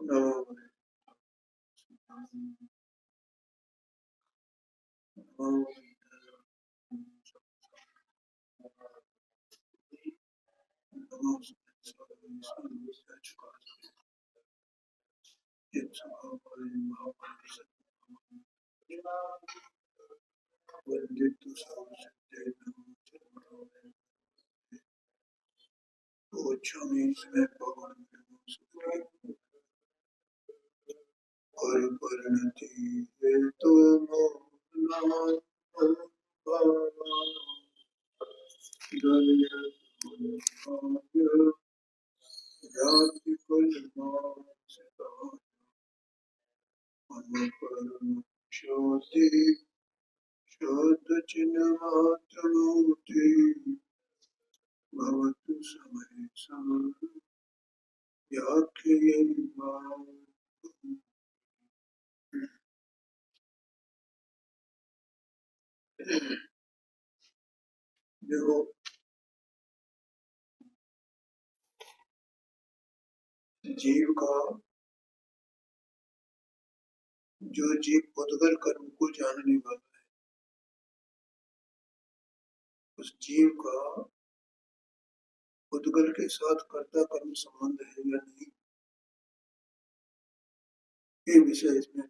नमो नमो परिणति हेतु ज्योति शुद्ध चिन्ह मात्र मूर्ति भवतु समय समय देखो जीव का जो जीव उद्गल कर्म को जानने वाला है, उस जीव का उद्गल के साथ कर्ता कर्म संबंध है या नहीं, ये विषय इसमें।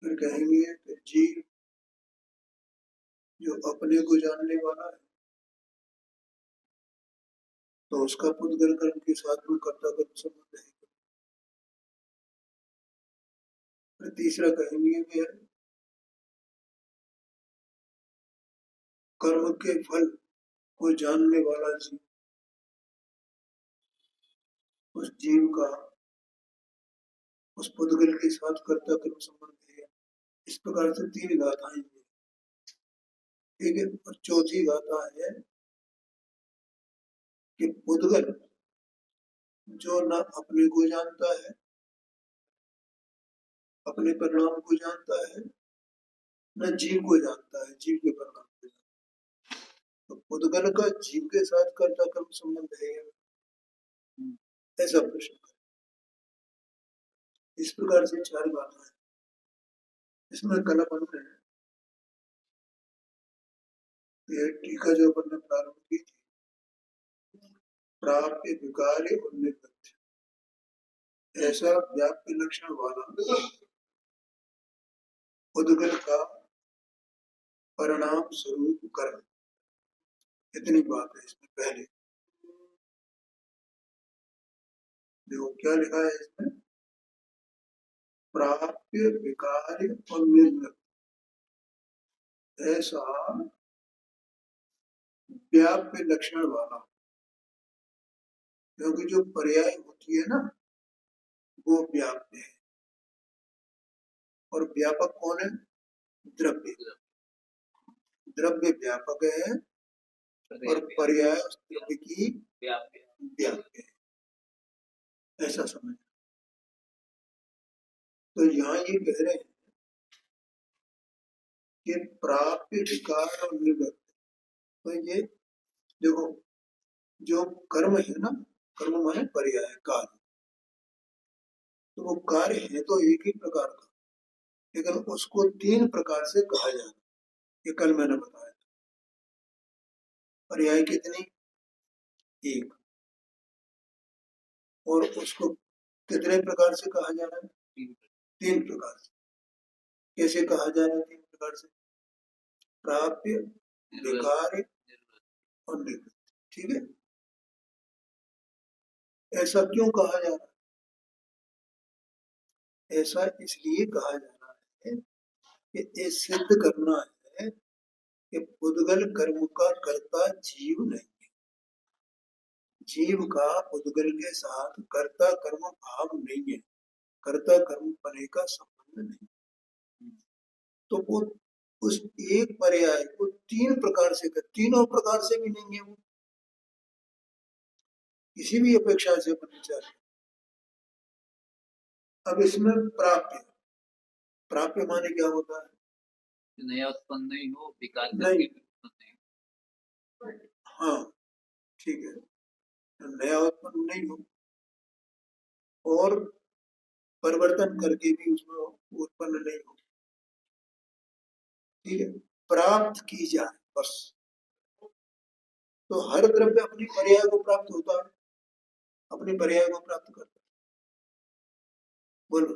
फिर कहेंगे कि जीव जो अपने को जानने वाला है, तो उसका उद्गल कर्म के साथ में कर्ता कर्म संबंध है। फिर तीसरा कहेंगे कि कर्म के फल को जानने वाला जीव, उस जीव का उस पुद्गल के साथ कर्ता कर्म संबंध है। इस प्रकार से तीन गाथाएं हैं, ठीक है। और चौथी गाथा है कि पुद्गल जो न अपने को जानता है, अपने परिणाम को जानता है, न जीव को जानता है, जीव के परिणाम को जानता है। तो पुद्गल का जीव के साथ कर्ता कर्म संबंध है, ऐसा प्रश्न है। इस प्रकार से चार गाथा है। इसमें कल अपन ने ये टीका जो अपन ने प्रारंभ की थी, प्राप्य विकार्य और निवृत्ति, ऐसा व्याप्य लक्षण वाला उद्गल का परिणाम स्वरूप कर्म, इतनी बात है इसमें। पहले देखो क्या लिखा है इसमें, प्राप्य विकार्य और निवृत्ति, ऐसा व्याप्य लक्षण वाला। क्योंकि जो पर्याय होती है ना, वो व्याप्य है, और व्यापक कौन है? द्रव्य। द्रव्य व्यापक है और पर्याय द्रव्य की व्याप्य है, ऐसा समझ। तो यहाँ ये कह रहे हैं कि प्राप्य विकार और निवृत्ति, तो ये देखो जो कर्म है ना, कर्म माने पर्याय कार्य, तो वो कार्य है तो एक ही प्रकार का, लेकिन उसको तीन प्रकार से कहा जाता है। ये कल मैंने बताया था। पर्याय कितनी? एक। और उसको कितने प्रकार से कहा जा रहा है? तीन प्रकार से। कैसे कहा जा रहा है तीन प्रकार से? प्राप्य, विकार्य और निवृत्ति, ठीक है। ऐसा क्यों कहा जा रहा है? ऐसा इसलिए कहा जा रहा है कि ये सिद्ध करना है कि उद्गल कर्म का कर्ता जीव नहीं है। जीव का उद्गल के साथ कर्ता कर्म भाव नहीं है, कर्ता कर्म पने का संबंध नहीं। तो वो उस एक पर्याय को तीन प्रकार से कर, तीनों प्रकार से भी नहीं है वो, किसी भी अपेक्षा से बनना चाहिए। अब इसमें प्राप्य, प्राप्य माने क्या होता है? नया उत्पन्न नहीं हो, विकार नहीं। हाँ ठीक है। नया उत्पन्न नहीं हो, और परिवर्तन करके भी उसमें उत्पन्न नहीं हो। ठीक है, प्राप्त की जाए बस। तो हर द्रव्य अपनी पर्याय को प्राप्त होता है, अपनी पर्याय को प्राप्त करता है। बोलो,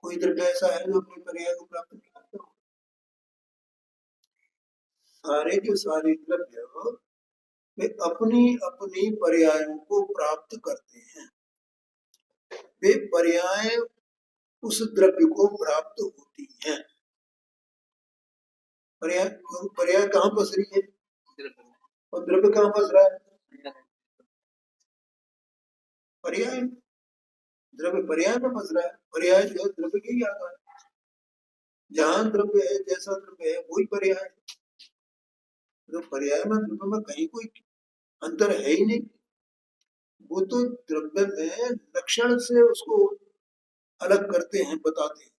कोई द्रव्य ऐसा है जो अपनी पर्याय को प्राप्त नहीं करता? सारे के सारे द्रव्य वे अपनी अपनी पर्यायों को प्राप्त करते हैं। वे पर्याय उस द्रव्य को प्राप्त होती हैं। पर्याय पर्याय कहाँ फंस रही है, और द्रव्य कहाँ फंस रहा है? पर्याय, द्रव्य पर्याय में फंस रहा है। पर्याय जो है द्रव्य के ही आकार है। जहां द्रव्य है, जैसा द्रव्य है, वही पर्याय है। तो पर्याय में द्रव्य में कहीं कोई अंतर है ही नहीं। वो तो द्रव्य में लक्षण से उसको अलग करते हैं, बताते हैं,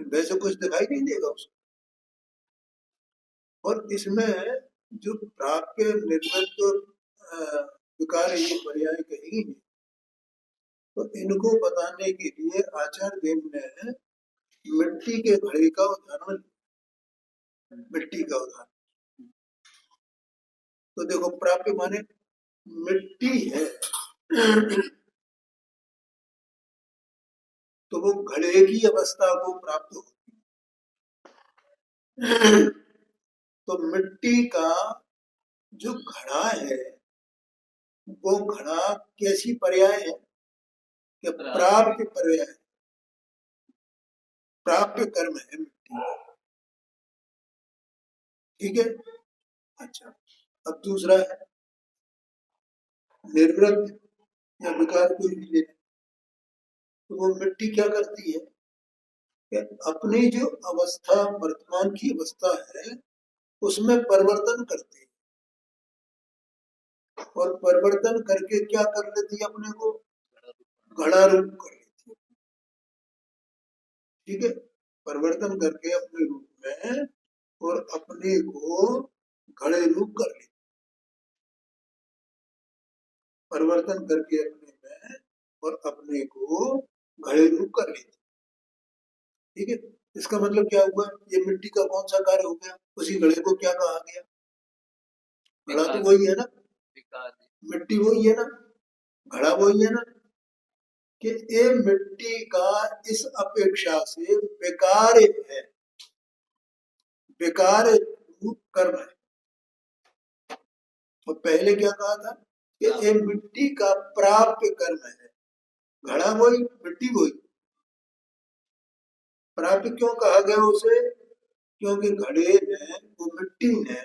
वैसे कुछ दिखाई नहीं देगा उसको। और इसमें जो प्राप्य निर्मित विकार ये पर्याय कही है, तो इनको बताने के लिए आचार्य देव ने मिट्टी के घड़े का उदाहरण, मिट्टी का उदाहरण। तो देखो, प्राप्य माने मिट्टी है, तो वो घड़े की अवस्था को प्राप्त होती है। तो मिट्टी का जो घड़ा है, वो घड़ा कैसी पर्याय है कि प्राप्य पर्याय, प्राप्य कर्म है मिट्टी। ठीक है, अच्छा। अब दूसरा है निर्वृत्त या विकार को ही ले। तो वो मिट्टी क्या करती है कि अपनी जो अवस्था, वर्तमान की अवस्था है, उसमें परिवर्तन करती है, और परिवर्तन करके क्या कर लेती है, अपने को घड़ा रूप कर लेती है। ठीक है, परिवर्तन करके अपने रूप में और अपने को घड़े रूप कर लेती, परिवर्तन करके अपने में और अपने को घड़े रूप कर लेती। ठीक है, इसका मतलब क्या हुआ, ये मिट्टी का कौन सा कार्य हो गया, उसी घड़े को क्या कहा गया? घड़ा तो वही है ना, मिट्टी वही है ना, घड़ा वही है ना, कि ये मिट्टी का इस अपेक्षा से बेकार है, बेकार रूप कर्म है। तो पहले क्या कहा था कि ये मिट्टी का प्राप्य कर्म है, घड़ा वही, मिट्टी वही। प्राप्य क्यों कहा गया उसे? क्योंकि घड़े ने, वो मिट्टी ने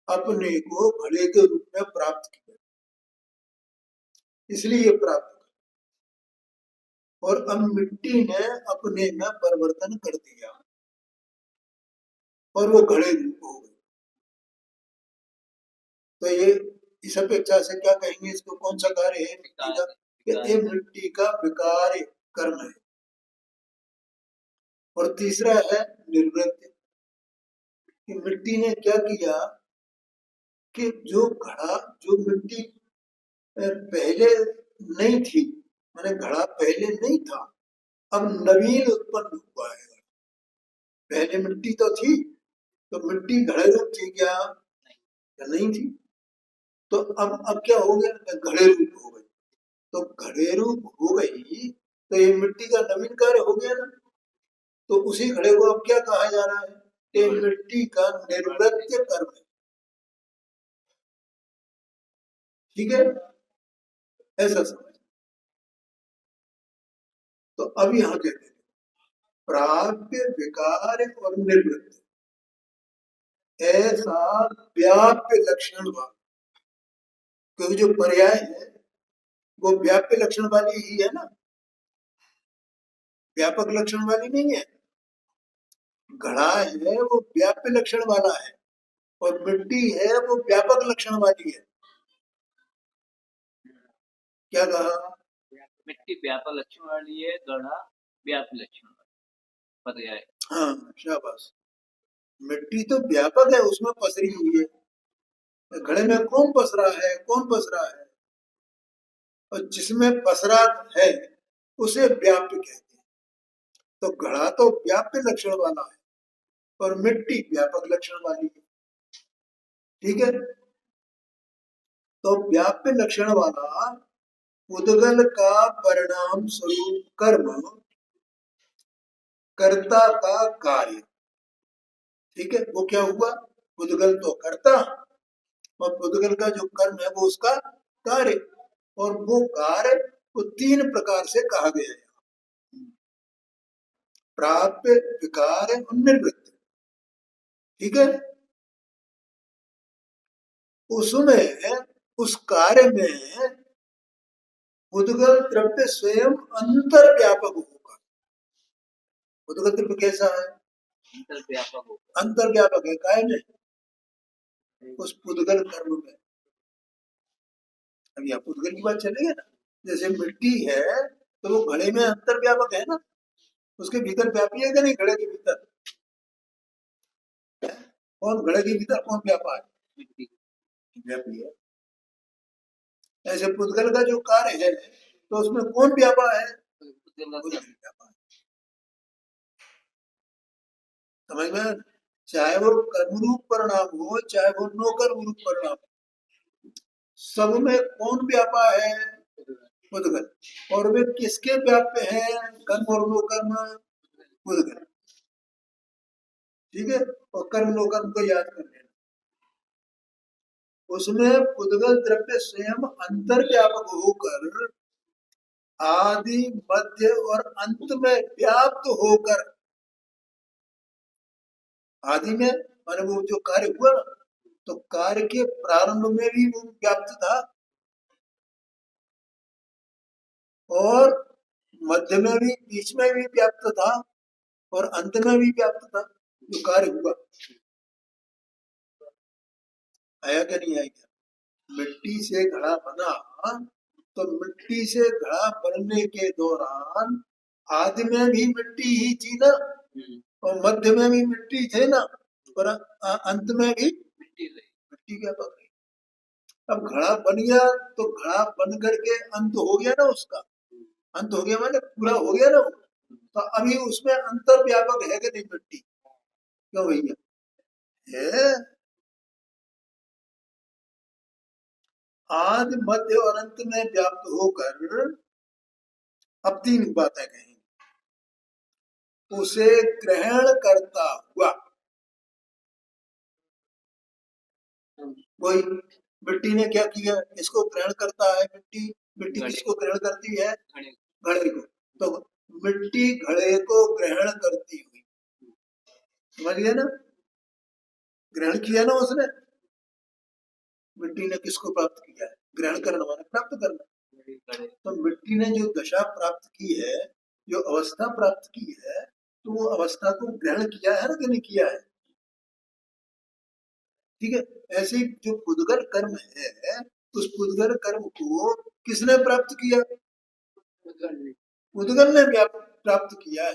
अपने को घड़े के रूप में प्राप्त किया, इसलिए प्राप्त। और अब मिट्टी ने अपने में परिवर्तन कर दिया और वो घड़े रूप हो गई। तो ये इस अपेक्षा से क्या कहेंगे, इसको कौन सा कार्य है मिट्टी का? ये मिट्टी का विकार कर्म है। और तीसरा है निर्वृत्त, कि मिट्टी ने क्या किया कि जो घड़ा, जो मिट्टी पहले नहीं थी, माने घड़ा पहले नहीं था, अब नवीन उत्पन्न हुआ है। पहले मिट्टी तो थी, तो मिट्टी घड़े रूप थी क्या? नहीं थी। तो अब क्या हो गया, घड़े रूप हो गई। तो घड़े रूप हो गई, तो ये मिट्टी का नवीन कार्य हो गया ना। तो उसी घड़े को अब क्या कहा जा रहा है, ये मिट्टी का निर्वृत्त कर्म है। ठीक है, ऐसा समझ। तो अब यहाँ कहते हैं प्राप्य, विकार और निर्वृत्त, ऐसा व्याप्य लक्षण वाला, क्योंकि जो पर्याय है वो व्याप्य लक्षण वाली ही है ना, व्यापक लक्षण वाली नहीं है। घड़ा है वो व्याप्य लक्षण वाला है, और मिट्टी है वो व्यापक लक्षण वाली है। क्या कहा? मिट्टी व्यापक लक्षण वाली है, गढ़ा व्यापक लक्षण वाली पर्याय। हाँ, शाबाश। मिट्टी तो व्यापक है, उसमें पसरी हुई है। घड़े में कौन पसरा है, कौन पसरा है? और जिसमें पसरा है उसे व्याप्य कहते हैं। तो घड़ा तो व्याप्य लक्षण वाला है और मिट्टी व्यापक लक्षण वाली है। ठीक है, तो व्याप्य लक्षण वाला उद्गल का परिणाम स्वरूप कर्म कर्ता का कार्य। ठीक है, वो क्या हुआ? उद्गल तो कर्ता और उद्गल का जो कर्म है वो उसका कार्य, और वो कार्य को तीन प्रकार से कहा गया है, प्राप्य, विकार और निर्वृत्त। ठीक है, उसमें उस कार्य में उद्गल द्रव्य स्वयं अंतर्व्यापक होगा। उद्गल द्रव्य कैसा है? अंतर्व्यापक है काय में, उस उद्गल कर्म में। अब यहाँ उद्गल की बात चलेगी ना, जैसे मिट्टी है तो वो घड़े में अंतर्व्यापक है ना, उसके भीतर व्यापी है कि नहीं? घड़े के भीतर कौन, घड़े के भीतर कौन व्यापा है? व्यापी है। ऐसे पुद्गल का जो कार्य है तो उसमें कौन व्यापा है? व्यापा है। समझ में? चाहे वो कर्म रूप परिणाम हो, चाहे वो नो कर्म रूप परिणाम हो, सब में कौन व्यापा है? पुद्गल। और वे किसके व्याप्य हैं? कर्म और नो कर्म, पुद्गल। ठीक है, और कर्म नो कर्म को याद कर लेना। उसमें पुद्गल द्रव्य स्वयं अंतर्व्यापक होकर आदि मध्य और अंत में व्याप्त होकर, आदि में माने वो जो कार्य हुआ ना, तो कार्य के प्रारंभ में भी वो व्याप्त था और मध्य में भी, बीच में भी व्याप्त था और अंत में भी व्याप्त था। जो कार्य हुआ आया क्या नहीं आया? मिट्टी से घड़ा बना तो मिट्टी से घड़ा बनने के दौरान आदि में भी मिट्टी ही थी ना, और मध्य में भी मिट्टी थे ना, और अंत में भी मिट्टी व्यापक रही। अब घड़ा बन गया तो घड़ा बन करके अंत हो गया ना, उसका अंत हो गया माने पूरा हो गया ना, तो अभी उसमें अंतर व्यापक है कि नहीं मिट्टी? क्यों भैया? है। आदि मध्य और अंत में व्याप्त होकर अब तीन बातें कहेंगे। उसे ग्रहण करता हुआ, वही मिट्टी ने क्या किया? इसको ग्रहण करता है मिट्टी। मिट्टी किसको ग्रहण करती है? घड़े को। तो मिट्टी घड़े को ग्रहण करती हुई, समझ गया ना? ग्रहण किया ना उसने। मिट्टी ने किसको प्राप्त किया है? ग्रहण करना माने प्राप्त करना। तो मिट्टी ने जो दशा प्राप्त की है, जो अवस्था प्राप्त की है, तो वो अवस्था को ग्रहण किया है ना कि नहीं किया है? ठीक है, ऐसे जो पुद्गल कर्म है, उस पुद्गल कर्म को किसने प्राप्त किया? पुद्गल ने प्राप्त किया है।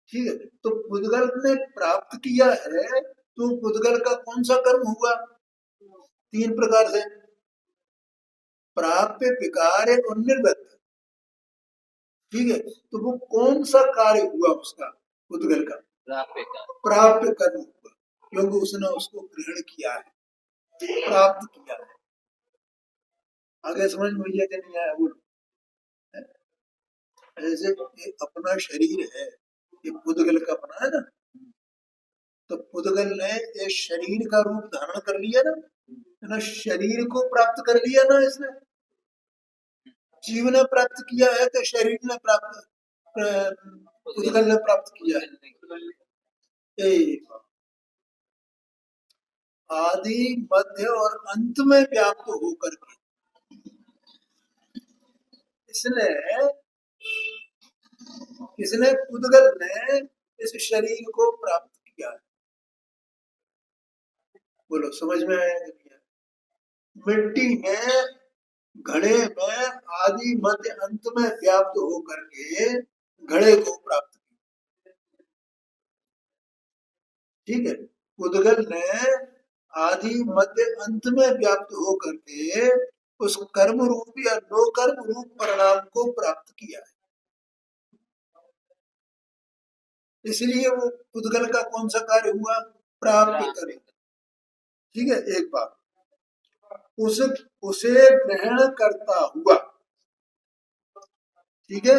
ठीक है, तो पुद्गल ने प्राप्त किया है, तो पुद्गल का कौन सा कर्म हुआ? तीन प्रकार से, प्राप्य, विकार और निर्वृत्त। ठीक है, तो वो कौन सा कार्य हुआ उसका? पुद्गल का प्राप्य कर्म हुआ, क्योंकि उसने उसको ग्रहण किया है, प्राप्त किया है। आगे समझ में आया कि नहीं आया? वो ऐसे अपना शरीर है, ये पुद्गल का बना है ना, तो पुद्गल ने ये शरीर का रूप धारण कर लिया ना, है ना? शरीर को प्राप्त कर लिया ना इसने। जीव ने प्राप्त किया है कि शरीर ने प्राप्त, पुद्गल ने प्राप्त किया है? आदि मध्य और अंत में व्याप्त होकर के इसने, इसने पुद्गल ने इस शरीर को प्राप्त किया है। बोलो समझ में आया कि नहीं? मिट्टी में घड़े में आदि मध्य अंत में व्याप्त होकर के घड़े को प्राप्त किया। ठीक है, पुद्गल ने आदि मध्य अंत में व्याप्त होकर के उस कर्म रूप या नो कर्म रूप परिणाम को प्राप्त किया है। इसलिए वो पुद्गल का कौन सा कार्य हुआ? प्राप्त करे। ठीक है, एक बात उसे ग्रहण करता हुआ। ठीक है,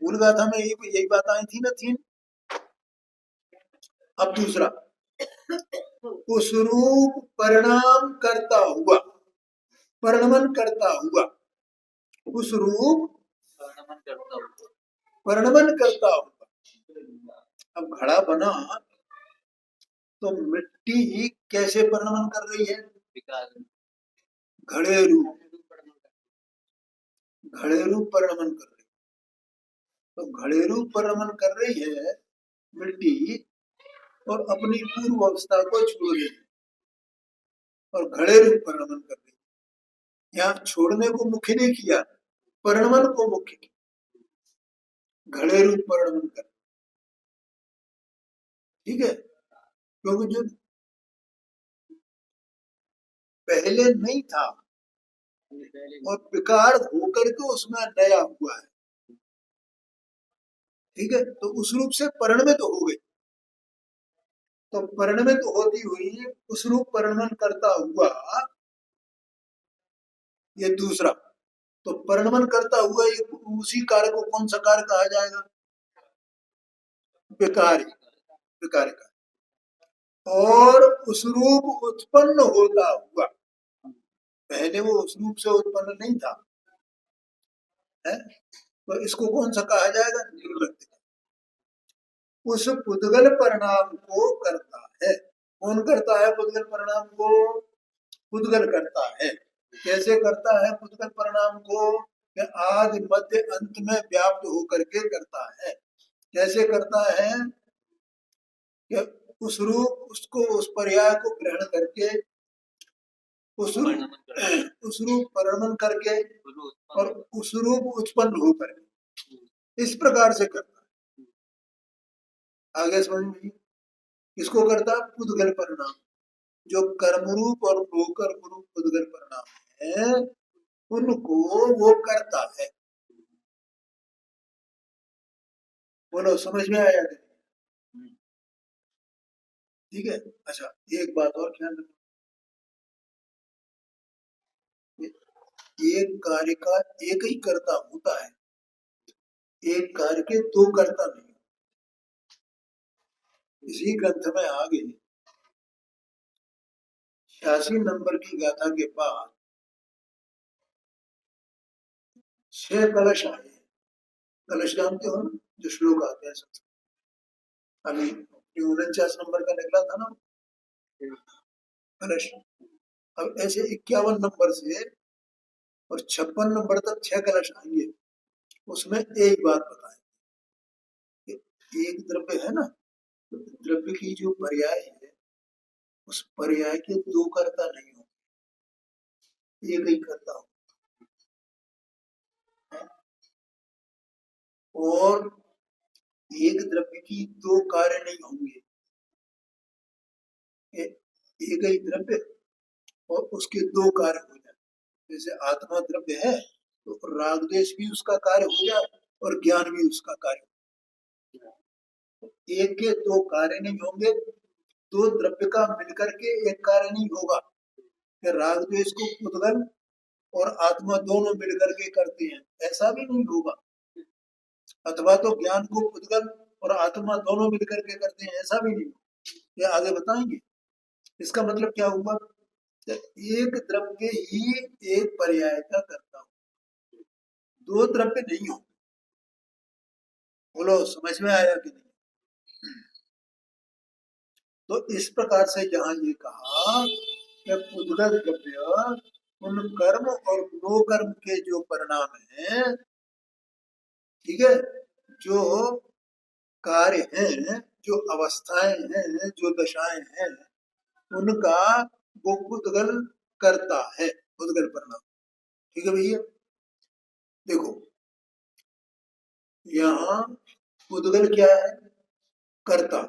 मूल गाथा में यही बात आई थी ना, थी। अब दूसरा, उस रूप परिणाम करता हुआ, परिणमन करता हुआ, उस रूप परिणमन करता हुआ। अब घड़ा बना तो मिट्टी कैसे परिणमन कर रही है? घड़े रूप परिणमन कर रही है। तो घड़े रूप परिणमन कर रही है मिट्टी, और अपनी पूर्व अवस्था को छोड़ रही है और घड़े रूप परिणमन कर रही है। यहाँ छोड़ने को मुख्य नहीं किया, परिणमन को मुख्य किया। घड़े रूप परिणमन कर, ठीक है, क्योंकि जो पहले नहीं था और विकार होकर के उसमें नया हुआ है। ठीक है, तो उस रूप से परिणमित हो गई। तो परिणमित होती हुई उस रूप परिणमन करता हुआ, ये दूसरा। तो परिणमन करता हुआ ये उसी कार्य को कौन सा कार्य कहा जाएगा? विकारी, विकारी का। और उस रूप उत्पन्न होता हुआ, पहले वो उस रूप से उत्पन्न नहीं था, है? तो इसको कौन सा कहा जाएगा? निर्वृत्ति। उस पुद्गल परिणाम को करता है। कौन करता है पुद्गल परिणाम को? पुद्गल करता है। कैसे करता है पुद्गल परिणाम को? आदि मध्य अंत में व्याप्त होकर के करता है। कैसे करता है? कि उस रूप, उसको, उस पर्याय को ग्रहण करके, उस रूप परिणमन करके और उस रूप उत्पन्न होकर, इस प्रकार से करता है। आगे समझ में? किसको करता है? पुद्गल परिणाम। जो कर्म रूप और कर्म रूप पुद्गल परिणाम है, उनको वो करता है। बोलो, समझ में आया? ठीक है। अच्छा, एक बात और ख्याल रखना, एक कार्य का एक ही कर्ता होता है, एक कार्य के दो कर्ता नहीं। इसी ग्रंथ में आगे 86 नंबर की गाथा के बाद 6 कलश आए। कलश जानते हो ना, जो श्लोक आते हैं सब। अभी 49 नंबर का निकला था ना कलश। अब ऐसे 51 नंबर से और 56 नंबर तक 6 कलश आएंगे। उसमें एक बात बताएं, एक द्रव्य है ना, तो द्रव्य की जो पर्याय है, उस पर्याय के दो कर्ता नहीं हो, एक ही कर्ता हो। और एक द्रव्य की दो कार्य नहीं होंगे। एक ही द्रव्य और उसके दो कार्य हो जाए। जैसे आत्मा द्रव्य है तो राग द्वेष भी उसका कार्य हो जाए और ज्ञान भी उसका कार्य। एक के दो कार्य नहीं होंगे, दो द्रव्य का मिलकर के एक कार्य नहीं होगा। राग द्वेष को पुद्गल और आत्मा दोनों मिलकर के करते हैं, ऐसा भी नहीं होगा। अथवा तो ज्ञान को पुद्गल और आत्मा दोनों मिलकर के करते हैं, ऐसा भी नहीं होगा। ये आगे बताएंगे। इसका मतलब क्या हुआ? एक द्रव्य ही एक पर्याय का करता हूं, दो द्रव्य नहीं हो। बोलो, समझ में आया कि नहीं? तो इस प्रकार से यहाँ ये कहा कि पुद्गल द्रव्य उन कर्म और नो कर्म के जो परिणाम है, ठीक है, जो कार्य हैं, जो अवस्थाएं हैं, जो दशाएं हैं, उनका वो पुद्गल करता है, पुद्गल परिणाम। ठीक है भैया, देखो यहाँ पुद्गल क्या है? कर्ता।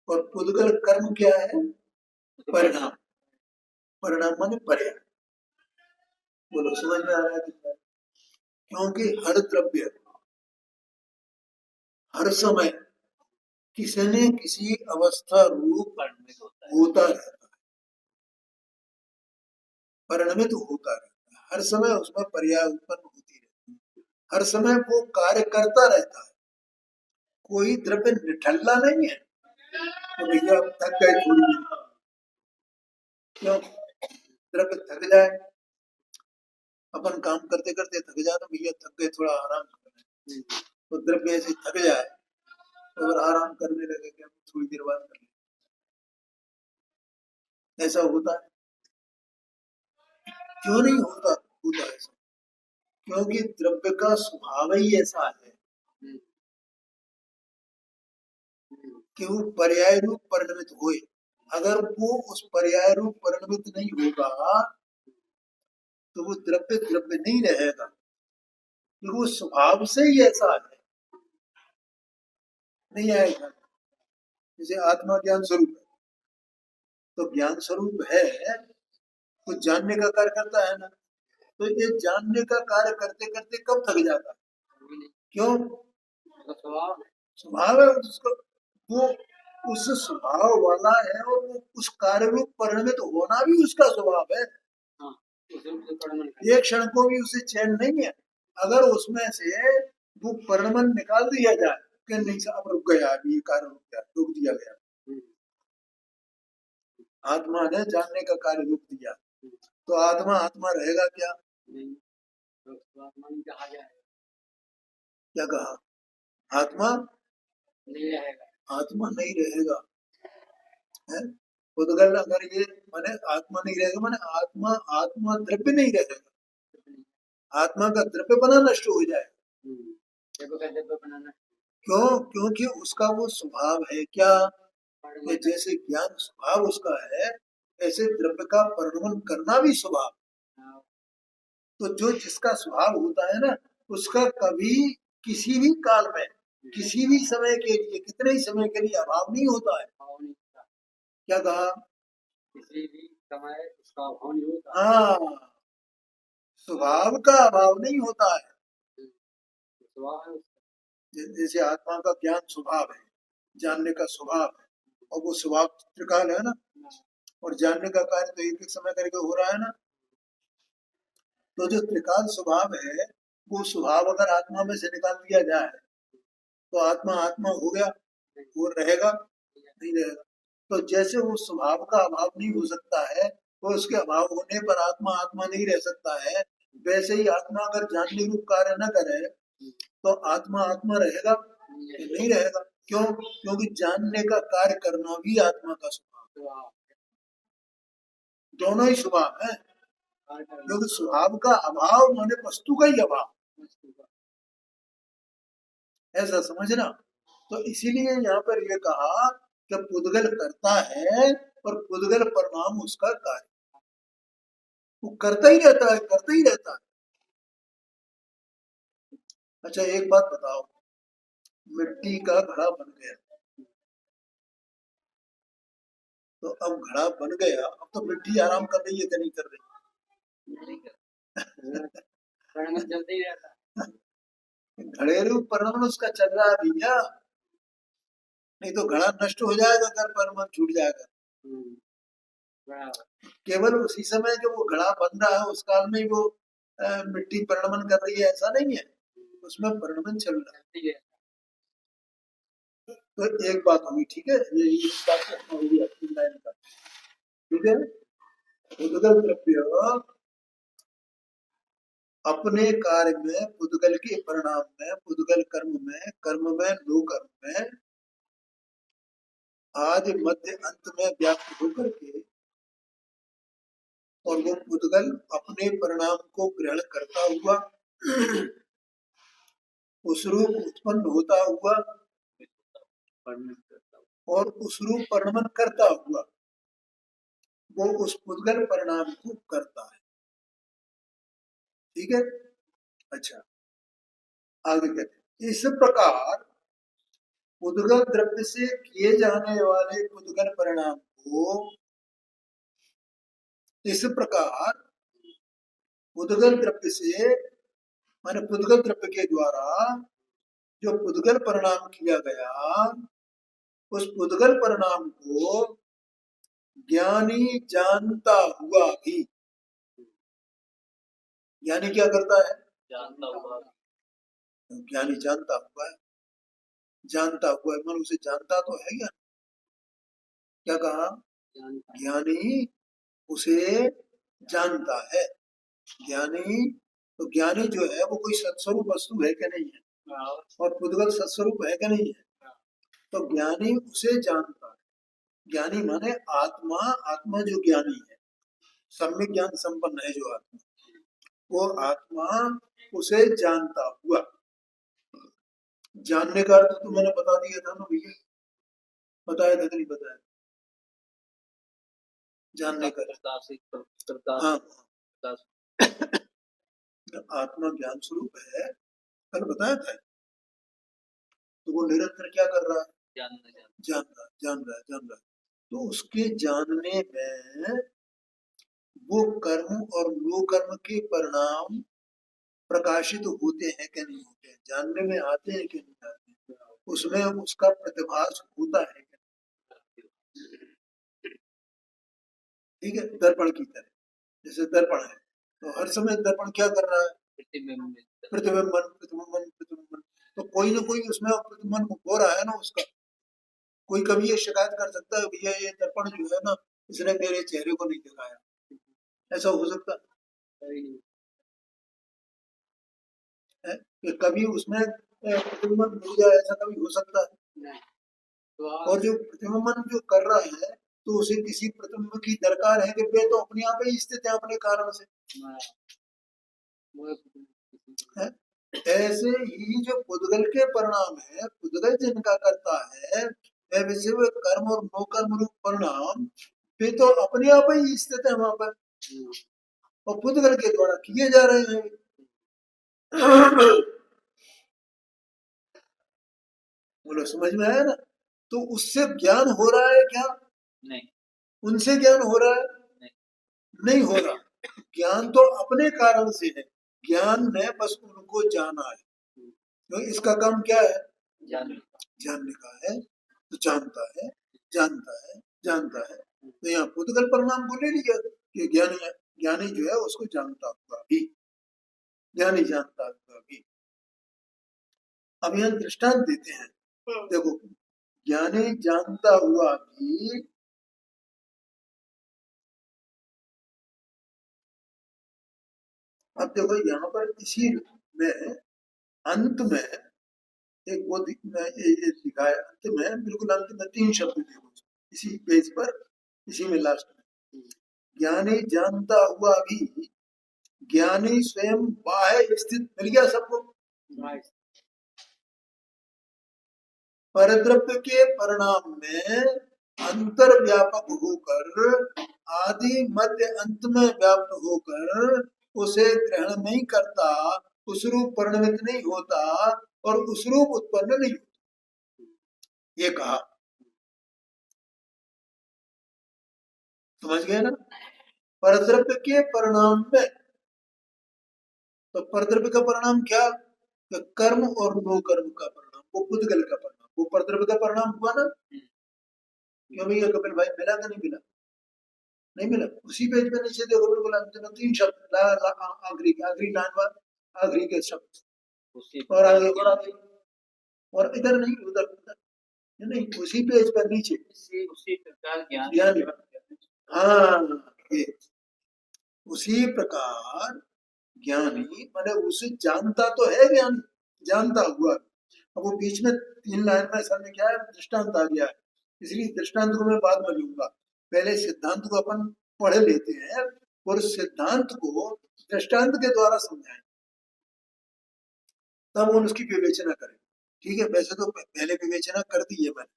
और पुद्गल कर्म क्या है? परिणाम। परिणाम माने पर्याय। बोलो समझ में आ रहा है कितना? क्योंकि हर द्रव्य हर समय किसी न किसी अवस्था रूप परिणमित होता है। होता रहता है, परिणमित होता रहता है, हर समय उसमें पर्याय उत्पन्न होती रहती है, हर समय वो कार्य करता रहता है। कोई द्रव्य निठल्ला नहीं है तो भैया अब थक गए थोड़ी देर, क्यों? द्रव्य थक जाए, अपन काम करते करते थक जाए तो भैया थक गए थोड़ा आराम करें, तो द्रव्य ऐसे थक जाए तो अगर आराम करने लगे कि हम थोड़ी देर बाद कर लें, ऐसा होता है? क्यों नहीं होता? होता है ऐसा क्योंकि द्रव्य का स्वभाव ही ऐसा है कि वो पर्याय रूप परिणमित होए। अगर वो उस पर्याय रूप परिणमित नहीं होगा तो वो द्रव्य द्रव्य नहीं रहेगा, क्योंकि वो स्वभाव से ही ऐसा है, नहीं आएगा। जैसे आत्मा ज्ञान स्वरूप है, तो ज्ञान स्वरूप है तो जानने का कार्य करता है ना, तो ये जानने का कार्य करते करते कब थक जाता है? क्यों? स्वभाव है उसको, वो उस स्वभाव वाला है और वो उस कार्य रूप परिणमित होना भी उसका स्वभाव है। एक क्षण को भी उसे चैन नहीं है। अगर उसमें से वो परिणमन निकाल दिया जाए कि नहीं अब रुक गया, अभी ये कार्य रुक गया, रोक दिया गया, आत्मा ने जानने का कार्य रोक दिया, तो आत्मा आत्मा रहेगा क्या? क्या कहा? आत्मा नहीं रहेगा, आत्मा नहीं रहेगा है? उद्गल अगर ये माने आत्मा नहीं रहेगा, माने आत्मा आत्मा द्रव्य नहीं रहेगा, आत्मा का द्रव्य बना नष्ट हो जाएगा। क्यों? क्योंकि उसका वो स्वभाव है क्या? ये जैसे ज्ञान स्वभाव उसका है, ऐसे द्रव्य का परिणमन करना भी स्वभाव। तो जो जिसका स्वभाव होता है ना, उसका कभी किसी भी काल में किसी भी समय के लिए कितने ही समय के लिए अभाव नहीं होता है। क्या कहा? किसी भी समय उसका अभाव नहीं होता। हाँ, स्वभाव का अभाव नहीं होता है। जैसे आत्मा का ज्ञान स्वभाव है, जानने का स्वभाव है, और वो स्वभाव त्रिकाल है ना, और जानने का कार्य तो एक एक समय करके हो रहा है ना, तो जो त्रिकाल स्वभाव है वो स्वभाव अगर आत्मा में से निकाल दिया जाए तो आत्मा आत्मा हो गया, वो रहेगा नहीं रहेगा। तो जैसे वो स्वभाव का अभाव नहीं हो सकता है, तो उसके अभाव होने पर आत्मा आत्मा नहीं रह सकता है, वैसे ही आत्मा अगर जानने रूप कार्य न करे तो आत्मा आत्मा रहेगा नहीं रहेगा। क्यों? क्योंकि जानने का कार्य करना भी आत्मा का स्वभाव, दोनों ही स्वभाव है, क्योंकि स्वभाव का अभाव माने वस्तु का ही अभाव, ऐसा समझना। तो इसीलिए यहाँ पर यह कहा कि पुद्गल करता है और पुद्गल परिणाम उसका कार्य, वो करता ही रहता है, करता ही रहता है। अच्छा एक बात बताओ, मिट्टी का घड़ा बन गया, तो अब घड़ा बन गया, अब तो मिट्टी आराम कर रही है कि नहीं कर रही? चलते ही रहता, घड़ेलू परिणाम उसका चल रहा है भैया, नहीं तो घड़ा नष्ट हो जाएगा अगर परिणाम छूट जाएगा। केवल उसी समय जो वो घड़ा बन रहा है उस काल में वो मिट्टी परिणमन कर रही है ऐसा नहीं है, उसमें परिणमन चल रहा है। तो एक बात होगी, ठीक है, ये इस बात से होगी अपनी लाइन का, ठीक है। पुद्गल द्रव्य अपने कार्य में, पुद्गल के परिणाम में, पुद्गल कर्म में लो कर्म में आदि मध्य अंत में व्याप्त होकर के, और वो पुद्गल अपने परिणाम को ग्रहण करता हुआ उस रूप उत्पन्न होता हुआ और उस रूप परिणमन करता हुआ वो उस पुद्गल परिणाम को करता है, ठीक है। अच्छा आगे कहते इस प्रकार पुद्गल द्रव्य से किए जाने वाले पुद्गल परिणाम को इस प्रकार पुद्गल द्रव्य से माने पुद्गल द्रव्य के द्वारा जो पुद्गल परिणाम किया गया, उस पुद्गल परिणाम को ज्ञानी जानता हुआ भी, ज्ञानी क्या करता है? जानता हुआ, ज्ञानी जानता हुआ है, जानता हुआ है मन उसे जानता तो है क्या? क्या कहा? ज्ञानी उसे जानता है। ज्ञानी तो ज्ञानी जो है वो कोई सत्स्वरूप वस्तु है क्या? नहीं है। और पुद्गल सत्स्वरूप है क्या? नहीं है। तो ज्ञानी उसे जानता है। ज्ञानी माने आत्मा, आत्मा जो ज्ञानी है, सम्यक ज्ञान संपन्न है जो आत्मा, वो आत्मा उसे जानता हुआ। जानने का अर्थ तो मैंने बता दिया था ना भैया, बताया था कि नहीं बताया? जानने का हाँ, आत्मा ज्ञान स्वरूप है, कल बताया था। तो वो निरंतर क्या कर रहा है? जान रहा है। तो उसके जानने में वो कर्म और नो कर्म के परिणाम प्रकाशित होते हैं कि नहीं होते हैं, जानने में आते हैं कि नहीं आते हैं, उसमें उसका प्रतिभास होता है कि नहीं। ठीक है, दर्पण की तरह, जैसे दर्पण है तो हर समय दर्पण क्या कर रहा है? प्रतिबिंबन। तो कोई ना कोई उसमें प्रतिबिंबन हो रहा है ना उसका। कोई कभी ये शिकायत कर सकता है भैया ये दर्पण जो है ना इसने मेरे चेहरे को नहीं दिखाया, ऐसा हो सकता है कि कभी उसमें प्रतिबिंबन मिल जाए, ऐसा कभी हो सकता है? और जो प्रतिबिंबन जो कर रहा है तो उसे किसी प्रतिबिंब की दरकार है कि वे तो अपने आप ही स्थित है अपने कारण से है? ऐसे ही जो पुद्गल के परिणाम है, पुद्गल जिनका करता है, वैसे वे कर्म और नो कर्म रूप परिणाम वे तो अपने आप ही स्थित है वहां पर और पुद्गल के द्वारा किए जा रहे हैं। बोलो समझ में आया ना? तो उससे ज्ञान हो रहा है क्या? नहीं। उनसे ज्ञान हो रहा है? नहीं हो रहा। ज्ञान तो अपने कारण से है, ज्ञान ने बस उनको जाना है। तो इसका काम क्या है? जानने का है। तो जानता है, जानता है। तो यहाँ पुद्गल परिणाम को ले लिया कि ज्ञानी जो है उसको जानता हुआ भी, ज्ञानी जानता हुआ भी। अब यहाँ दृष्टांत देते हैं, देखो ज्ञानी जानता हुआ भी, अब देखो यहाँ पर इसी में अंत में एक वो ये लिखा है, अंत में बिल्कुल अंत में 3 शब्द देखो इसी पेज पर, इसी में लास्ट में, ज्ञानी जानता हुआ भी, ज्ञानी स्वयं बाह्य स्थित, मिल गया सबको? परद्रव्य के परिणाम में अंतर व्यापक होकर आदि मध्य अंत में व्याप्त होकर उसे ग्रहण नहीं करता, उस रूप परिणमित नहीं होता और उस रूप उत्पन्न नहीं होता, ये कहा। समझ गए ना? परद्रव्य के परिणाम में, तो परद्रव्य का परिणाम क्या? तो कर्म और नो कर्म का परिणाम, वो पुद्गल का परिणाम, वो परद्रव्य का परिणाम हुआ ना? क्यों भैया कपिल भाई, मिला कि नहीं मिला? नहीं मिला। उसी पेज पे नीचे देखो बिल्कुल अंत में 3 शब्द, आखिरी लाइन पर आखिरी के शब्द और आगे और इधर नहीं, उधर नहीं, उसी पेज पर नीचे उसी प्रकार ज्ञान, हाँ ये उसी प्रकार ज्ञानी माने उसे जानता तो है, ज्ञान जानता हुआ। अब वो बीच में 3 लाइन में असल में क्या है, दृष्टांत आ गया है, इसलिए दृष्टांत को मैं बाद में लूंगा, पहले सिद्धांत को अपन पढ़ लेते हैं और सिद्धांत को दृष्टांत के द्वारा समझाएं, तब हम उसकी विवेचना करें। ठीक है, वैसे तो पहले विवेचना कर दी है मैंने,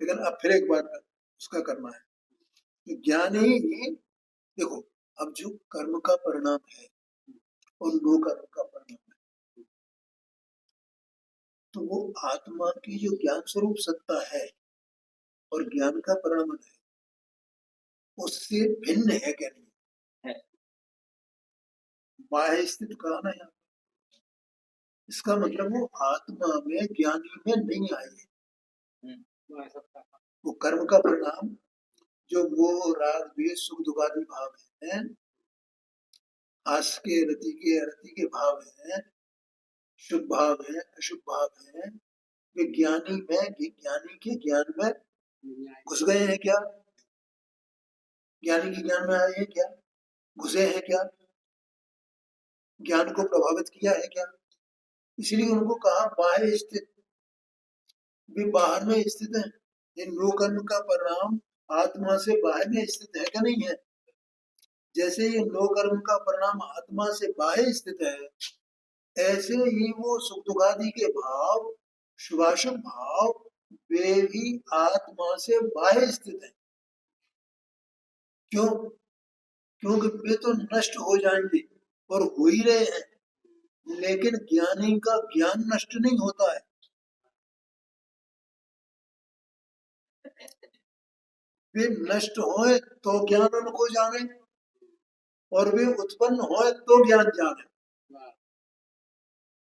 लेकिन अब फिर एक बार उसका करना है। तो ज्ञानी, देखो अब जो कर्म का परिणाम है और नो कर्म का परिणाम है, तो वो आत्मा की जो ज्ञान स्वरूप सत्ता है और ज्ञान का परिणाम है, उससे भिन्न है क्या? नहीं है। बाह्य स्थित कहा ना यहाँ, इसका मतलब वो आत्मा में ज्ञानी में नहीं आई। वो कर्म का परिणाम जो मोह राग द्वेष सुख दुख आदि भाव है, आस के रति के भाव है, शुभ भाव है अशुभ भाव है, वे ज्ञानी के ज्ञान में घुस गए हैं क्या? ज्ञानी के ज्ञान में आए हैं क्या? घुसे हैं क्या? ज्ञान को प्रभावित किया है क्या? इसलिए उनको कहा बाह्य स्थित, वे बाहर में स्थित है। ये नो कर्म का परिणाम आत्मा से बाहर में स्थित है क्या? नहीं है। जैसे ये नो कर्म का परिणाम आत्मा से बाहर स्थित है, ऐसे ही वो सुख दुखादि के भाव शुभाशुभ भाव वे भी आत्मा से बाहर स्थित है। क्यों? क्योंकि वे तो नष्ट हो जाएंगे और हो ही रहे हैं, लेकिन ज्ञानी का ज्ञान नष्ट नहीं होता है। वे नष्ट होए तो ज्ञान उनको जाने, और वे उत्पन्न होए तो ज्ञान जाने।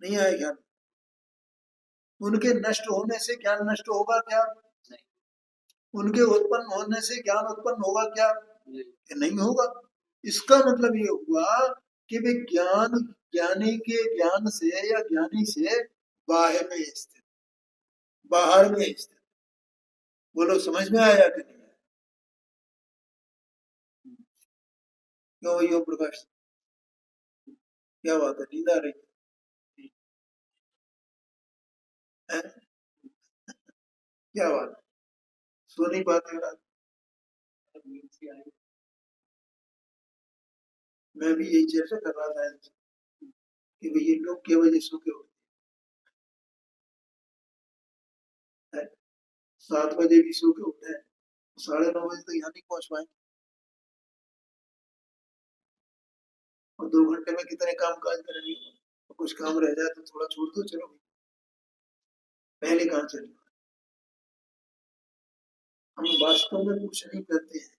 नहीं आए ज्ञान। उनके नष्ट होने से ज्ञान नष्ट होगा क्या? उनके उत्पन्न होने से ज्ञान उत्पन्न होगा क्या? नहीं होगा। इसका मतलब ये हुआ कि वे ज्ञानी के ज्ञान से या ज्ञानी से बाहर में स्थित, बाहर में स्थित। बोलो समझ में आया कि नहीं? क्यों यो प्रकाश, क्या बात है, नींद आ रही है? क्या बात, सो नहीं पाते रात? मैं भी यही चर्चा कर रहा था कि भाई ये लोग के वजह सो के उठते हैं, 7 बजे भी सो के उठे हैं, 9:30 बजे तक यहाँ नहीं पहुंच पाए, और 2 घंटे में कितने काम काज करेंगे? तो कुछ काम रह जाए तो थोड़ा छोड़ दो, चलो पहले कहाँ चले। हम वास्तव में कुछ नहीं करते हैं,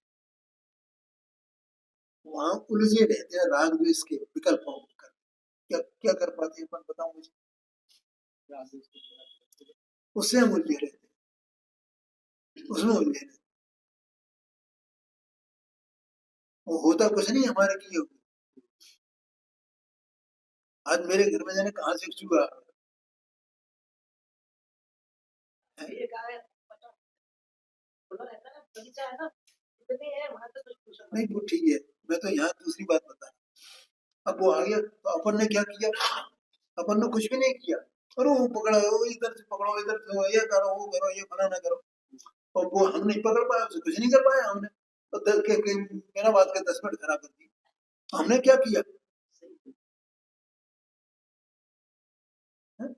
वहां उलझे रहते हैं राग द्वेष के विकल्पों कर। क्या क्या कर पाते हैं अपन, बताओ मुझे। उससे हम उलझे रहते हैं, उसमें उलझे रहते हैं। वो होता कुछ नहीं हमारे किए हुए। आज मेरे घर में जाने कहाँ से चूहा नहीं, वो ठीक है, मैं तो यहाँ दूसरी बात बता रहा। अब वो आ गया तो अपन ने क्या किया? अपन ने कुछ भी नहीं किया, और वो पकड़ा, वो इधर से पकड़ो, इधर से ये करो, वो करो, ये फलाना करो, और वो हम नहीं पकड़ पाए, उसे कुछ नहीं कर पाया हमने। तो मेरा बात का 10 मिनट खराब कर दी। हमने क्या किया?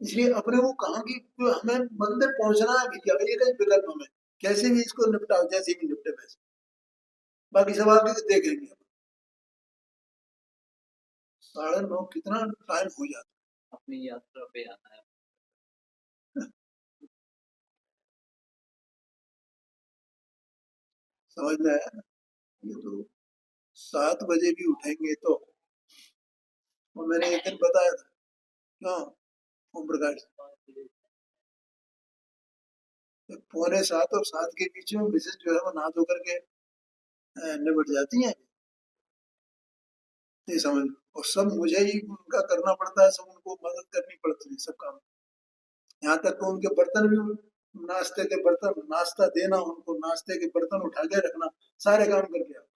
इसलिए अपने वो कहा कि हमें मंदिर पहुंचना है भैया, ये कहीं विकल्प हमें कैसे भी इसको निपटाओ, जैसे भी निपटे वैसे, बाकी सब आगे देखेंगे। 9:30 कितना टाइम हो जाता है। अपनी यात्रा पे आना है। समझ में आया ना? ये तो 7 बजे भी उठेंगे तो, और मैंने एक दिन बताया था, क्यों ओम प्रकाश, 6:45 और 7 के बीच में मिसेज जो है वो नहा धो करके निपट जाती हैं। नहीं समझ, और सब मुझे ही उनका करना पड़ता है, सब उनको मदद करनी पड़ती है सब काम। यहाँ तक तो उनके बर्तन भी, नाश्ते के बर्तन, नाश्ता देना उनको, नाश्ते के बर्तन उठा के रखना, सारे काम करके आओ।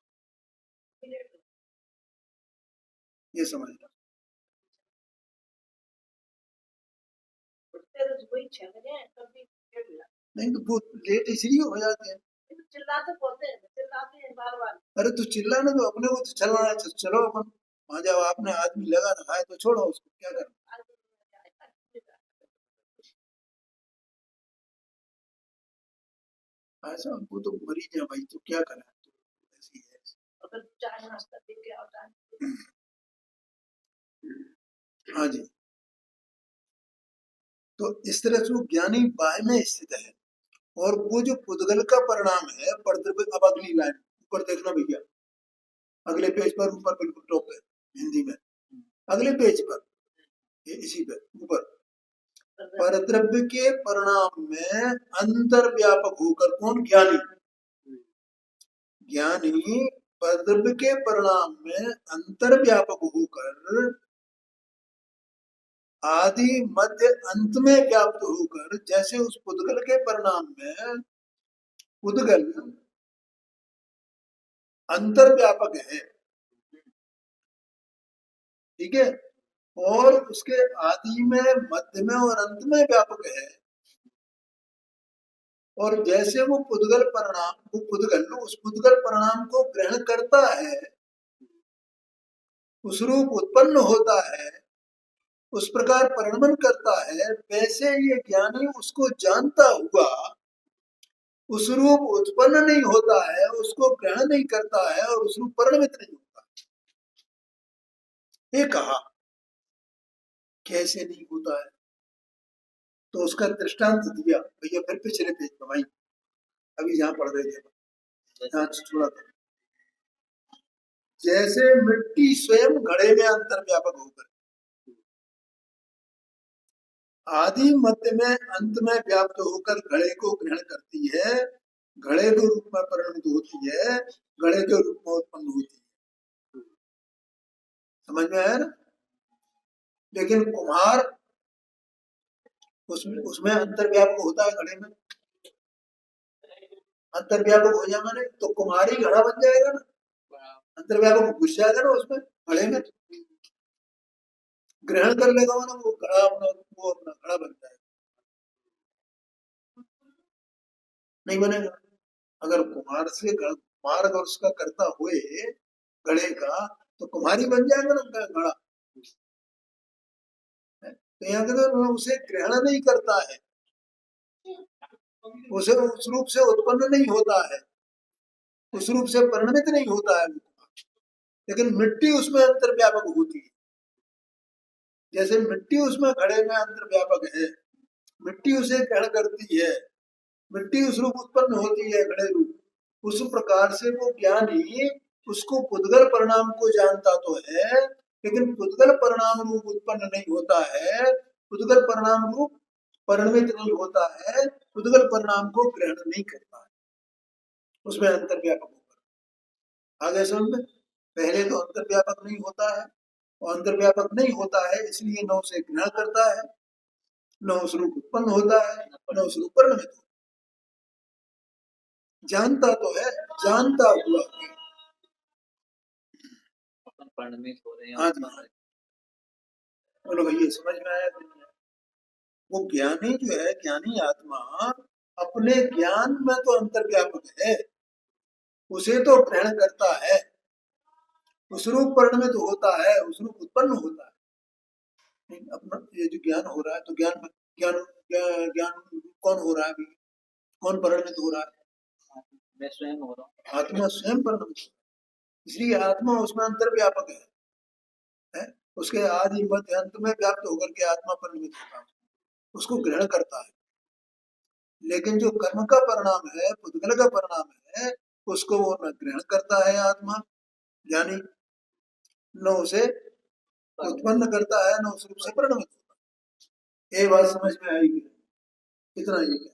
ये समझना। नहीं तो वो लेट इसलिए हो जाते हैं। चिल्लाते हैं बार बार। अरे तो चिल्लाने तो अपने को तो चलना है, चलो अपन वहां जाओ, आपने आदमी लगा रखा है तो छोड़ो उसको, क्या करना। ऐसा वो तो मरीज है भाई, तो क्या करें, ऐसी है। अगर चाय नाश्ता दे के आता है। हाँ जी, तो इस तरह से वो ज्ञानी बाह्य में स्थित है, और वो जो पुद्गल का परिणाम है, अब अगली लाइन ऊपर देखना भैया, अगले पेज पर ऊपर बिल्कुल टॉप है हिंदी में, अगले पेज पर, इसी पे ऊपर, परद्रव्य के परिणाम में अंतर्व्यापक होकर, कौन? ज्ञानी। ज्ञानी परद्रव्य के परिणाम में अंतर्व्यापक होकर आदि मध्य अंत में व्याप्त होकर, जैसे उस पुद्गल के परिणाम में पुद्गल अंतर्व्यापक है, ठीक है, और उसके आदि में, मध्य में और अंत में व्यापक है, और जैसे वो पुद्गल परिणाम, वो पुद्गल उस पुद्गल परिणाम को ग्रहण करता है, उस रूप उत्पन्न होता है, उस प्रकार परिणमन करता है, वैसे ये ज्ञानी उसको जानता हुआ उस रूप उत्पन्न नहीं होता है, उसको ग्रहण नहीं करता है, और उस रूप परिणमित नहीं होता। ये कहा कैसे नहीं होता है, तो उसका दृष्टांत दिया। भैया फिर पिछले पेज पर भाई, अभी जहां पढ़ रहे थे, जहां थोड़ा था, जैसे मिट्टी स्वयं घड़े में अंतर्व्यापक होकर आदि मध्य में अंत में व्याप्त होकर घड़े को ग्रहण करती है, घड़े के रूप में परिणत होती है, घड़े के रूप में उत्पन्न होती है। समझ में आया ना? लेकिन कुम्हार उसमें अंतर्व्यापक होता है, घड़े में अंतर्व्यापक हो जाए माने तो कुम्हार ही घड़ा बन जाएगा ना, अंतर्व्यापक घुस जाएगा ना उसमें, घड़े में ग्रहण कर लेगा ना, वो घड़ा अपना घड़ा बन जाएगा, नहीं बनेगा। अगर कुम्हार अगर उसका करता हुए घड़े का, तो कुम्हारी बन जाएगा ना घड़ा। तो यहाँ कहते उसे ग्रहण नहीं करता है, उसे उस रूप से उत्पन्न नहीं होता है, उस रूप से परिणमित नहीं होता है, लेकिन मिट्टी उसमें अंतर्व्यापक होती है। जैसे मिट्टी उसमें घड़े में अंतर्व्यापक है, मिट्टी उसे ग्रहण करती है, मिट्टी उस रूप उत्पन्न होती है, घड़े रूप, उस प्रकार से वो ज्ञानी उसको पुद्गल परिणाम को जानता तो है, लेकिन पुद्गल परिणाम रूप उत्पन्न नहीं होता है, पुद्गल परिणाम रूप परिणमित नहीं होता है, पुद्गल परिणाम को ग्रहण नहीं करता है, उसमें अंतर्व्यापक होकर। आगे समझ में? पहले तो अंतर्व्यापक नहीं होता है, और अंतर्व्यापक नहीं होता है इसलिए न उसे ग्रहण करता है, न उस रूप उत्पन्न होता है, न उस रूप परिणमित होता है। जानता तो है, जानता हुआ परिणमित हो रहे हैं। हाँ जी, बोलो भैया, समझ में आया? वो ज्ञानी जो है, ज्ञानी आत्मा अपने ज्ञान में तो अंतर्व्यापक है, उसे तो ग्रहण करता है, उस रूप परिणमित होता है, उस रूप उत्पन्न होता है। अपना ये जो ज्ञान हो रहा है, तो ज्ञान ज्ञान ज्ञान कौन हो रहा है अभी? कौन परिणमित हो रहा है? मैं स्वयं हो रहा हूँ, आत्मा स्वयं परिणमित, इसलिए आत्मा उसमें अंतर्व्यापक है? उसके आदि मध्य अंत में व्याप्त होकर के आत्मा परिणमित होता है, उसको ग्रहण करता है। लेकिन जो कर्म का परिणाम है, पुद्गल का परिणाम है, उसको वो न ग्रहण करता है आत्मा ज्ञानी, न उसे उत्पन्न करता है, न उस रूप से परिणमित होता है। ये बात समझ में आएगी? इतना ही है।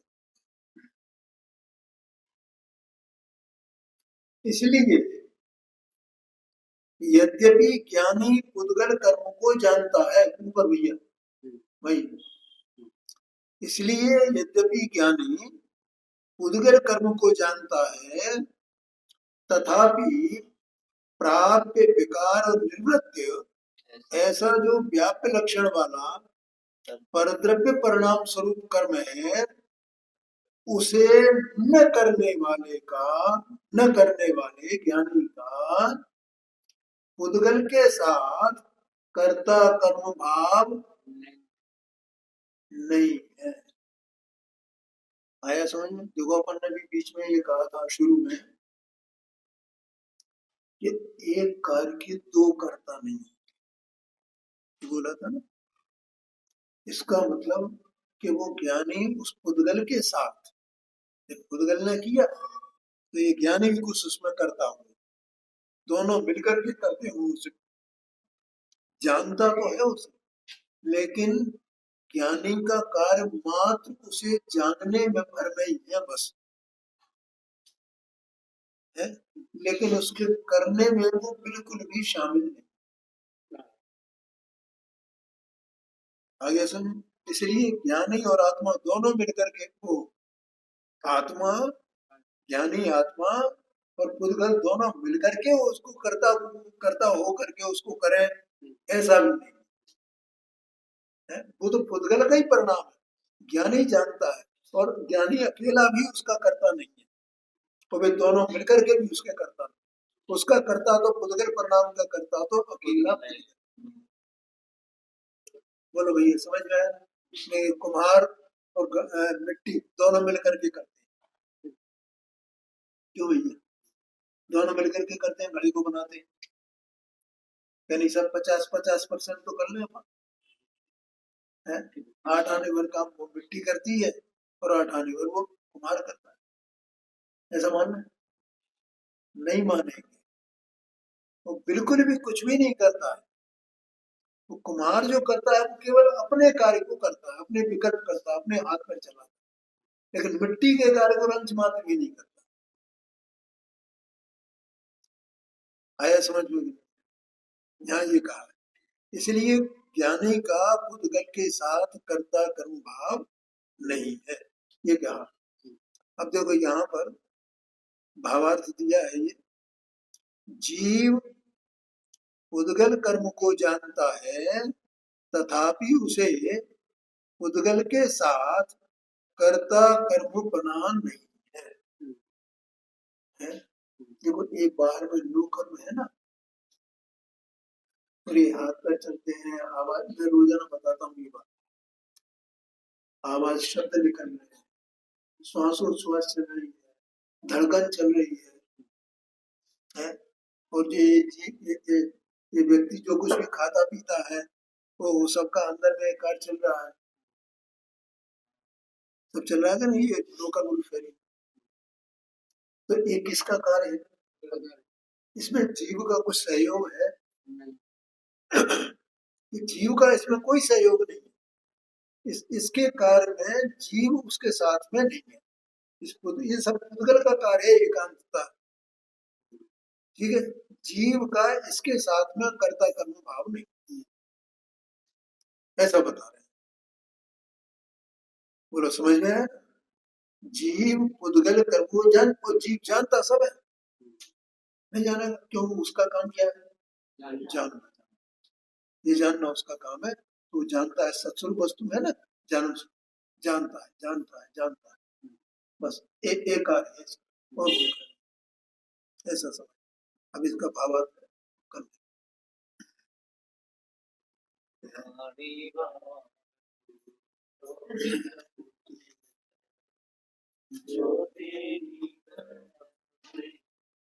इसलिए यद्यपि ज्ञानी पुद्गल कर्म को जानता है, ऊपर भैया भाई, इसलिए यद्यपि ज्ञानी पुद्गल कर्म को जानता है, तथापि प्राप्य विकार और निवृत्ति, ऐसा जो व्याप्य लक्षण वाला परद्रव्य परिणाम स्वरूप कर्म है, उसे न करने वाले ज्ञानी का पुद्गल के साथ कर्ता कर्म भाव नहीं है। आया समझ में? देखो, अपन ने भी बीच में ये कहा था शुरू में कि एक कार्य के दो कर्ता नहीं, बोला था ना। इसका मतलब कि वो ज्ञानी उस पुद्गल के साथ, पुद्गल ने किया तो ये ज्ञानी भी कुछ उसमें करता हो, दोनों मिलकर के करते हो उसे, जानता तो है उसे, लेकिन ज्ञानी का कार्य मात्र उसे जानने में भर में ही है बस, है, लेकिन उसके करने में वो बिल्कुल भी शामिल नहीं। आगे समझ, इसलिए ज्ञानी और आत्मा दोनों मिलकर के वो आत्मा, ज्ञानी आत्मा और पुद्गल दोनों मिलकर के उसको करता हो करके उसको करें, ऐसा भी नहीं है। वो तो पुद्गल का ही परिणाम है, ज्ञानी जानता है और ज्ञानी अकेला भी उसका करता नहीं है, तो वे दोनों मिलकर के भी उसके करता नहीं। उसका करता तो पुद्गल परिणाम का करता तो अकेला पुद्गल। बोलो भैया समझ में आया? इसमें कुम्हार और मिट्टी दोनों मिलकर के करते हैं, क्यों भैया? दोनों मिलकर के करते हैं, घड़ी को बनाते हैं, यानी सब 50-50% तो कर ले अपन, है? 8 आने भर काम वो मिट्टी करती है और 8 आने भर वो कुम्हार करता है, ऐसा मानना? नहीं मानेंगे, वो बिल्कुल भी कुछ भी नहीं करता है। वो कुम्हार जो करता है वो केवल अपने कार्य को करता है, अपने विकल्प करता है, अपने हाथ पर चलाता है, लेकिन मिट्टी के कार्य को रंच मात्र भी नहीं करता। आया समझ में? यहाँ ये कहा है, इसलिए ज्ञानी का पुद्गल के साथ कर्ता कर्म भाव नहीं है, ये कहा। अब देखो यहाँ पर भावार्थ दिया है, ये जीव पुद्गल कर्म को जानता है तथापि उसे पुद्गल के साथ कर्ता कर्म बना नहीं है, है? देखो एक बाहर में लो कर्म है ना, और ये हाथ पैर चलते हैं, आवाज, मैं रोजाना बताता हूँ ये बात, आवाज शब्द निकल रहे हैं, श्वासोच्छ्वास चल रही है, धड़कन चल रही है? और ये व्यक्ति जो कुछ भी खाता पीता है वो सबका अंदर में कार्य चल रहा है, सब चल रहा है कि नहीं? ये लोकल फेरी, तो ये किसका कार्य है? इसमें जीव का कुछ सहयोग है? ये जीव का इसमें कोई सहयोग नहीं है, इसके कार्य में जीव उसके साथ में नहीं है, ये सब पुद्गल का कार्य है, एकांतता, ठीक है? जीव का इसके साथ में कर्ता कर्म भाव नहीं, ऐसा बता रहे हैं। बोलो समझ में है? जीव पुद्गल कर्म जान, और जीव जानता सब है, नहीं जाना क्यों? उसका काम क्या है? जानना, ये जानना उसका काम है, तो जानता है, सत्स्वरूप वस्तु है ना, जान, जानता है, जानता है, जानता है, बस एक कार्य है, और ऐसा सब। अब इसका भावार्थ कर जो